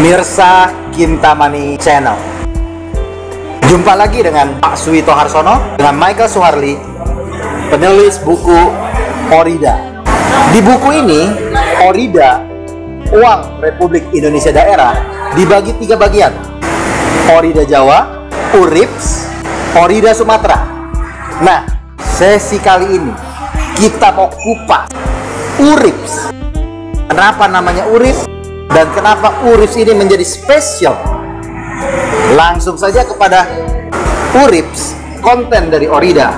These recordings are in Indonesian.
Pemirsa Kintamani Channel, jumpa lagi dengan Pak Suwito Harsono dengan Michael Suharli, penulis buku Orida. Di buku ini, Orida, uang Republik Indonesia daerah, dibagi 3 bagian. Orida Jawa, Urips, Orida Sumatera. Nah, sesi kali ini kita mau kupas Urips. Kenapa namanya Urips? Dan kenapa Urips ini menjadi spesial? Langsung saja kepada Urips, konten dari Orida,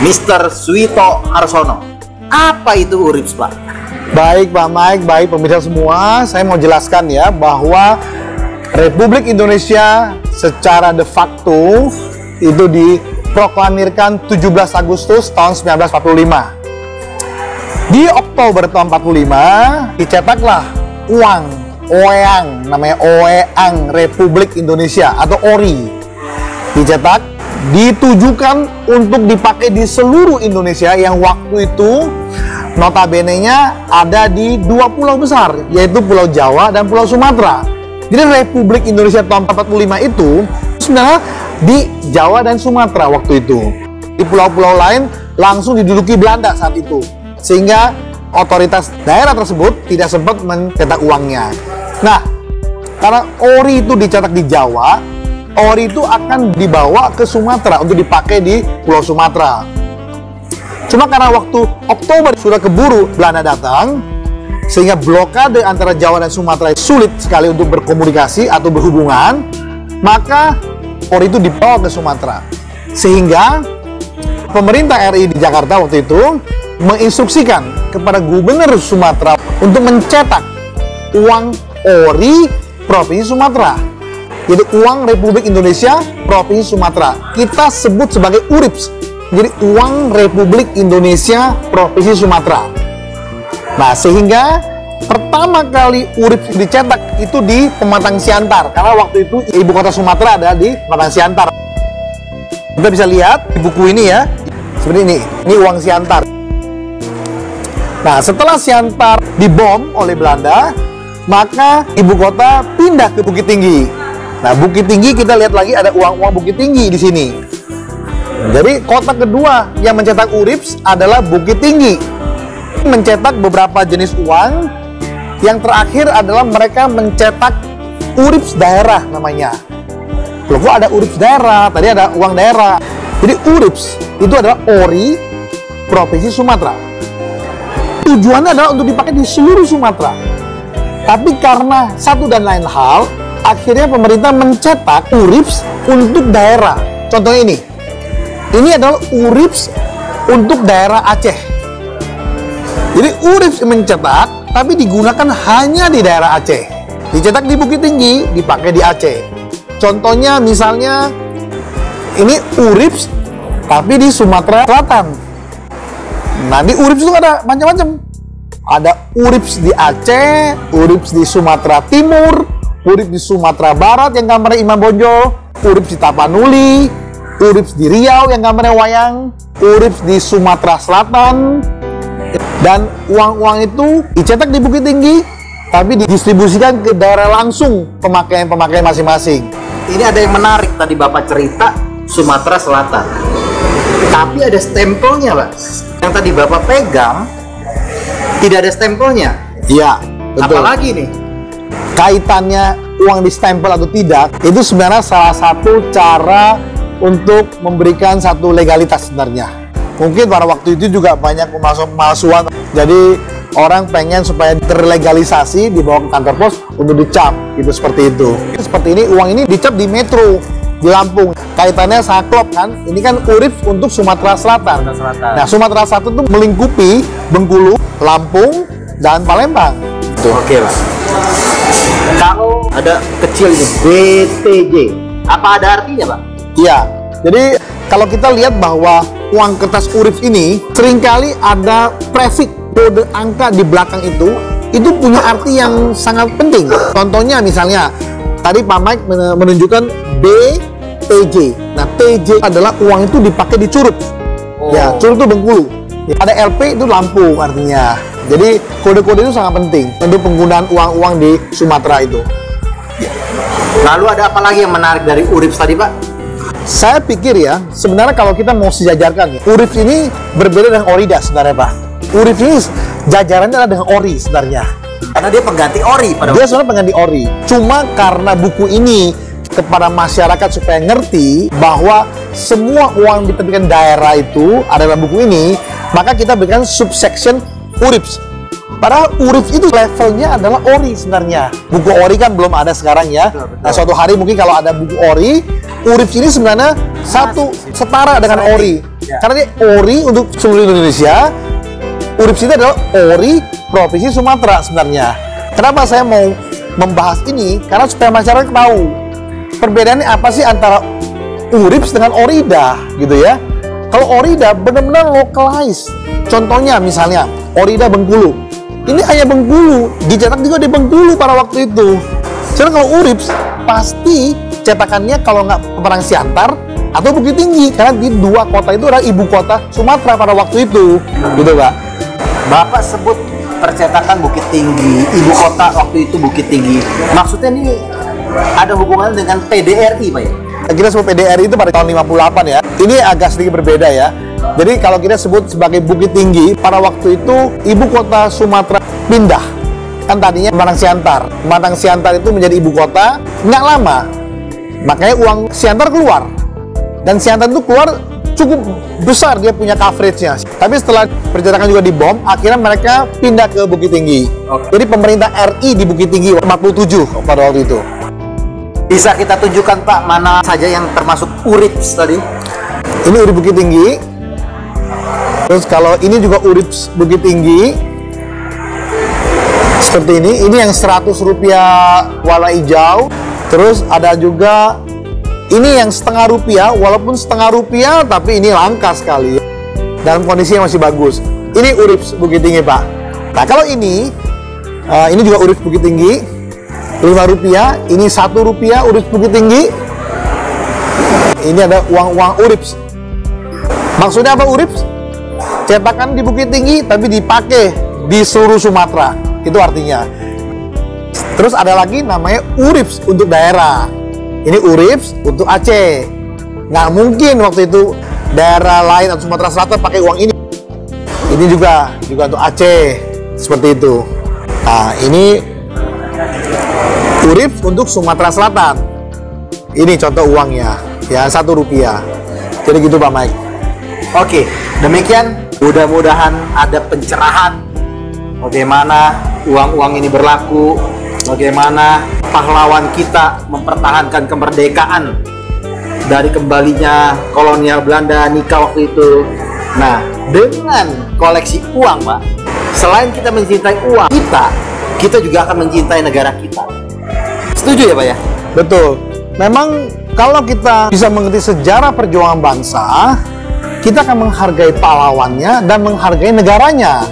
Mr. Suwito Harsono. Apa itu Urips, Pak? Baik Pak Mike, baik pemirsa semua, saya mau jelaskan ya bahwa Republik Indonesia secara de facto itu diproklamirkan 17 Agustus tahun 1945. Di Oktober tahun 45 dicetaklah uang Oeang, namanya Oeang Republik Indonesia atau ORI. Dicetak, ditujukan untuk dipakai di seluruh Indonesia yang waktu itu notabene-nya ada di 2 pulau besar, yaitu Pulau Jawa dan Pulau Sumatera. Jadi Republik Indonesia tahun 45 itu sebenarnya di Jawa dan Sumatera waktu itu. Di pulau-pulau lain langsung diduduki Belanda saat itu, sehingga otoritas daerah tersebut tidak sempat mencetak uangnya. Nah, karena ORI itu dicetak di Jawa, ORI itu akan dibawa ke Sumatera untuk dipakai di Pulau Sumatera. Cuma karena waktu Oktober sudah keburu Belanda datang, sehingga blokade antara Jawa dan Sumatera sulit sekali untuk berkomunikasi atau berhubungan, maka ORI itu dibawa ke Sumatera. Sehingga pemerintah RI di Jakarta waktu itu menginstruksikan kepada Gubernur Sumatera untuk mencetak uang ORI Provinsi Sumatera, jadi uang Republik Indonesia Provinsi Sumatera. Kita sebut sebagai Urips, jadi uang Republik Indonesia Provinsi Sumatera. Nah, sehingga pertama kali Urips dicetak itu di Pematang Siantar, karena waktu itu ibu kota Sumatera ada di Pematang Siantar. Kita bisa lihat di buku ini ya, seperti ini uang Siantar. Nah, setelah Siantar dibom oleh Belanda, maka ibu kota pindah ke Bukit Tinggi. Nah, Bukit Tinggi kita lihat lagi ada uang-uang Bukit Tinggi di sini. Jadi kota kedua yang mencetak Urips adalah Bukit Tinggi. Mencetak beberapa jenis uang. Yang terakhir adalah mereka mencetak Urips daerah namanya. Loh, kok ada Urips daerah? Tadi ada uang daerah. Jadi Urips itu adalah ORI Provinsi Sumatera. Tujuannya adalah untuk dipakai di seluruh Sumatera. Tapi karena satu dan lain hal, akhirnya pemerintah mencetak Urips untuk daerah. Contohnya ini. Ini adalah Urips untuk daerah Aceh. Jadi Urips mencetak, tapi digunakan hanya di daerah Aceh. Dicetak di Bukit Tinggi, dipakai di Aceh. Contohnya misalnya, ini Urips, tapi di Sumatera Selatan. Nah, di Urips itu ada macam-macam. Ada Urips di Aceh, Urips di Sumatera Timur, Urips di Sumatera Barat yang gambarnya Imam Bonjol, Urips di Tapanuli, Urips di Riau yang gambarnya wayang, Urips di Sumatera Selatan. Dan uang-uang itu dicetak di Bukit Tinggi, tapi didistribusikan ke daerah langsung pemakaian-pemakaian masing-masing. Ini ada yang menarik tadi Bapak cerita Sumatera Selatan. Tapi ada stempelnya, Pak. Yang tadi Bapak pegang tidak ada stempelnya. Iya, betul. Apalagi nih? Kaitannya uang di stempel atau tidak, itu sebenarnya salah satu cara untuk memberikan satu legalitas sebenarnya. Mungkin pada waktu itu juga banyak pemalsuan. Jadi orang pengen supaya terlegalisasi dibawa ke kantor pos untuk dicap, gitu seperti itu. Seperti ini, uang ini dicap di Metro di Lampung. Kaitannya sangat klop kan? Ini kan Urips untuk Sumatera Selatan. Nah, Sumatera Selatan itu melingkupi Bengkulu, Lampung, dan Palembang. Oke, Pak. Kalau ada kecil ini BTJ, apa ada artinya, Pak? Iya. Jadi kalau kita lihat bahwa uang kertas Urips ini seringkali ada prefix kode angka di belakang itu punya arti yang sangat penting. Contohnya misalnya tadi Pak Mike menunjukkan BTJ. Nah, TJ adalah uang itu dipakai di Curug. Ya, Curug itu Bengkulu. Ada LP itu Lampung artinya. Jadi kode-kode itu sangat penting untuk penggunaan uang-uang di Sumatera itu. Lalu ada apa lagi yang menarik dari Urips tadi, Pak? Saya pikir ya, sebenarnya kalau kita mau sejajarkan, Urips ini berbeda dengan Orida sebenarnya, Pak. Urips ini jajarannya adalah dengan Ori sebenarnya. Karena dia pengganti Ori pada Dia sebenarnya pengganti Ori. Cuma karena buku ini kepada masyarakat supaya ngerti bahwa semua uang diterbitkan daerah itu adalah buku ini, maka kita berikan subsection Urips. Padahal Urips itu levelnya adalah Ori sebenarnya. Buku Ori kan belum ada sekarang ya. Betul. Nah, suatu hari mungkin kalau ada buku Ori, Urips ini sebenarnya setara dengan Ori. Ya. Karena dia Ori untuk seluruh Indonesia. Urips ini adalah Ori Provinsi Sumatera sebenarnya. Kenapa saya mau membahas ini? Karena supaya masyarakat tahu perbedaannya apa sih antara Urips dengan Orida gitu ya. Kalau Orida benar-benar localized. Contohnya misalnya Orida Bengkulu. Ini hanya Bengkulu, dicetak juga di Bengkulu pada waktu itu. Sedangkan kalau Urips pasti cetakannya kalau nggak Peperang Siantar atau Bukit Tinggi, karena di dua kota itu adalah ibu kota Sumatera pada waktu itu, gitu Pak. Bapak sebut percetakan Bukit Tinggi, ibu kota waktu itu Bukit Tinggi. Maksudnya ini ada hubungan dengan PDRI, Pak ya? Kita sebut PDRI itu pada tahun 58 ya. Ini agak sedikit berbeda ya. Jadi kalau kita sebut sebagai Bukit Tinggi, pada waktu itu ibu kota Sumatera pindah. Kan tadinya Pematang Siantar. Pematang Siantar itu menjadi ibu kota, nggak lama. Makanya uang Siantar keluar. Dan Siantar itu keluar cukup besar, dia punya coverage-nya. Tapi setelah percetakan juga dibom, akhirnya mereka pindah ke Bukit Tinggi. Oke. Jadi pemerintah RI di Bukit Tinggi 47 pada waktu itu. Bisa kita tunjukkan, Pak, mana saja yang termasuk Urips tadi? Ini Urips Bukit Tinggi. Terus kalau ini juga Urips Bukit Tinggi. Seperti ini yang Rp100 warna hijau. Terus ada juga ini yang Rp0,5, walaupun Rp0,5 tapi ini langka sekali. Dalam kondisi yang masih bagus. Ini Urips Bukit Tinggi, Pak. Nah, kalau ini juga Urips Bukit Tinggi. Rp5, ini Rp1 Urips Bukit Tinggi. Ini ada uang Urips. Maksudnya apa Urips? Cetakan di Bukit Tinggi tapi dipakai di seluruh Sumatera. Itu artinya. Terus ada lagi namanya Urips untuk daerah. Ini Urips untuk Aceh. Nggak mungkin waktu itu daerah lain atau Sumatera Selatan pakai uang ini. Ini juga untuk Aceh. Seperti itu. Nah, ini Urips untuk Sumatera Selatan. Ini contoh uangnya, ya Rp1. Jadi gitu Pak Mike. Oke, demikian. Mudah-mudahan ada pencerahan bagaimana uang-uang ini berlaku, bagaimana pahlawan kita mempertahankan kemerdekaan dari kembalinya kolonial Belanda nikah waktu itu. Nah, dengan koleksi uang, Pak, selain kita mencintai uang kita juga akan mencintai negara kita. Setuju ya, Pak ya? Betul. Memang kalau kita bisa mengerti sejarah perjuangan bangsa, kita akan menghargai pahlawannya dan menghargai negaranya.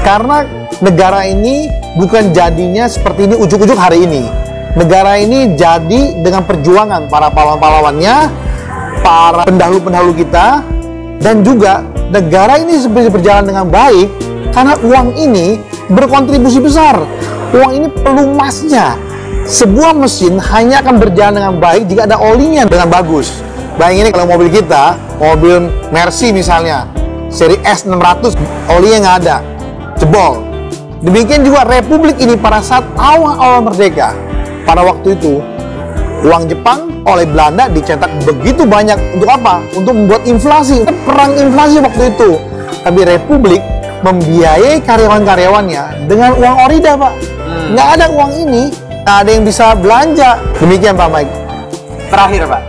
Karena negara ini bukan jadinya seperti ini ujuk-ujuk hari ini. Negara ini jadi dengan perjuangan para pahlawan-pahlawannya, para pendahulu-pendahulu kita, dan juga negara ini sebenarnya berjalan dengan baik karena uang ini berkontribusi besar. Uang ini pelumasnya. Sebuah mesin hanya akan berjalan dengan baik jika ada olinya dengan bagus. Bayangin kalau mobil kita, mobil Mercy misalnya, seri S600, olinya nggak ada, jebol. Demikian juga Republik ini pada saat awal-awal merdeka. Pada waktu itu, uang Jepang oleh Belanda dicetak begitu banyak. Untuk apa? Untuk membuat inflasi, perang inflasi waktu itu. Tapi Republik membiayai karyawan-karyawannya dengan uang Orida, Pak. Nggak ada uang ini, nggak ada yang bisa belanja. Demikian Pak Mike. Terakhir, Pak,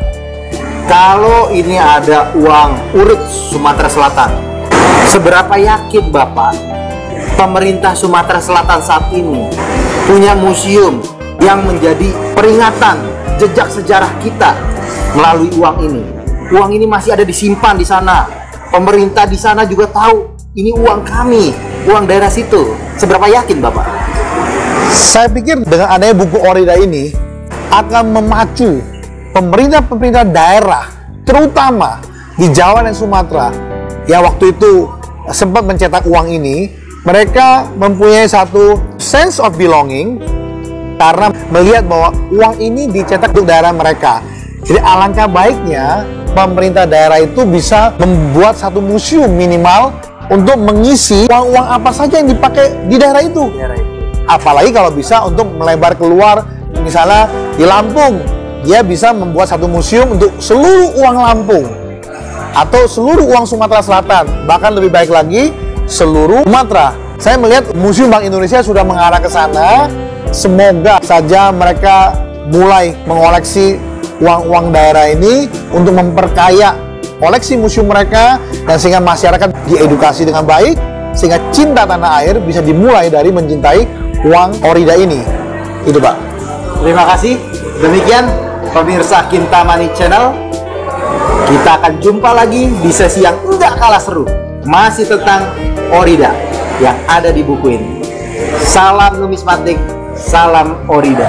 kalau ini ada uang Urips Sumatera Selatan, seberapa yakin Bapak pemerintah Sumatera Selatan saat ini punya museum yang menjadi peringatan jejak sejarah kita melalui uang ini? Uang ini masih ada disimpan di sana. Pemerintah di sana juga tahu ini uang kami, uang daerah situ. Seberapa yakin Bapak? Saya pikir dengan adanya buku Orida ini akan memacu pemerintah-pemerintah daerah, terutama di Jawa dan Sumatera, yang waktu itu sempat mencetak uang ini, mereka mempunyai satu sense of belonging karena melihat bahwa uang ini dicetak untuk daerah mereka. Jadi alangkah baiknya pemerintah daerah itu bisa membuat satu museum minimal untuk mengisi uang-uang apa saja yang dipakai di daerah itu. Apalagi kalau bisa untuk melebar keluar, misalnya di Lampung, dia bisa membuat satu museum untuk seluruh uang Lampung atau seluruh uang Sumatera Selatan, bahkan lebih baik lagi seluruh Sumatera. Saya melihat Museum Bank Indonesia sudah mengarah ke sana. Semoga saja mereka mulai mengoleksi uang-uang daerah ini untuk memperkaya koleksi museum mereka, dan sehingga masyarakat diedukasi dengan baik, sehingga cinta tanah air bisa dimulai dari mencintai uang Orida ini. Itu Pak. Terima kasih. Demikian pemirsa Kintamani Channel. Kita akan jumpa lagi di sesi yang enggak kalah seru, masih tentang Orida yang ada di buku ini. Salam numismatik, salam Orida.